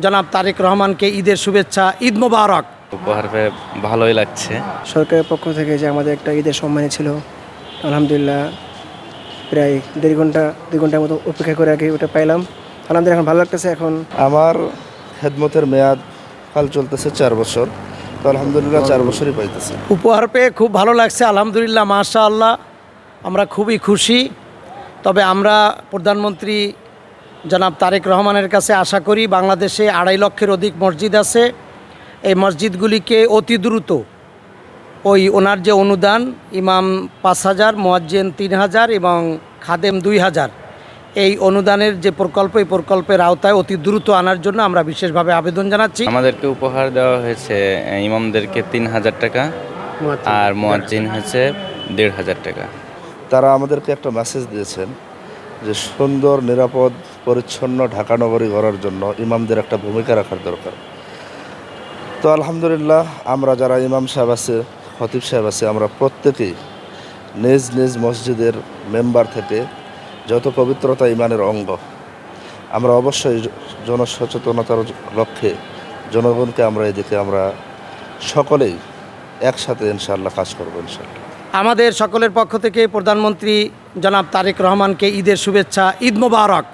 জনাব তারেক রহমানকে ঈদের শুভেচ্ছা, ঈদ মোবারক। উপহার পেয়ে ভালোই লাগছে। সরকারের পক্ষ থেকে যে আমাদের একটা ঈদের সম্মানী ছিল, আলহামদুলিল্লাহ প্রায় দুই ঘন্টার মতো অপেক্ষা করে আগে ওটা পাইলাম। আলহামদুলিল্লাহ এখন ভালো লাগতেছে। এখন আমার খেদমতের মেয়াদ কাল চলতেছে 4 বছর, তো আলহামদুলিল্লাহ 4 বছরই পাইতেছে। উপহার পেয়ে খুব ভালো লাগছে, আলহামদুলিল্লাহ, মাশাআল্লাহ, আমরা খুবই খুশি। তবে আমরা প্রধানমন্ত্রী জনাব তারেক রহমানের কাছে আশা করি, বাংলাদেশে 2.5 লক্ষের অধিক মসজিদ আছে, এই মসজিদগুলিকে অতি দ্রুত ওই ওনার যে অনুদান, ইমাম 5,000, মুয়াজ্জিন 3,000 এবং খাদেম 2,000, এই অনুদানের যে প্রকল্প, এই প্রকল্পের আওতায় অতি দ্রুত আনার জন্য আমরা বিশেষভাবে আবেদন জানাচ্ছি। আমাদেরকে উপহার দেওয়া হয়েছে ইমামদেরকে 3,000 টাকা আর মুয়াজ্জিন হচ্ছে 1,500 টাকা। তারা আমাদেরকে একটা মেসেজ দিয়েছেন যে সুন্দর, নিরাপদ, পরিচ্ছন্ন ঢাকা নগরী গড়ার জন্য ইমামদের একটা ভূমিকা রাখার দরকার। তো আলহামদুলিল্লাহ আমরা যারা ইমাম সাহেব আছে, খতিব সাহেব আছে, আমরা প্রত্যেকেই নিজ নিজ মসজিদের মেম্বার থেকে যত পবিত্রতা ইমানের অঙ্গ, আমরা অবশ্যই জনসচেতনতার লক্ষ্যে জনগণকে আমরা এদিকে আমরা সকলেই একসাথে ইনশাআল্লাহ কাজ করবো ইনশাআল্লাহ। আমাদের সকলের পক্ষ থেকে প্রধানমন্ত্রী জনাব তারেক রহমানকে ঈদের শুভেচ্ছা, ঈদ মোবারক।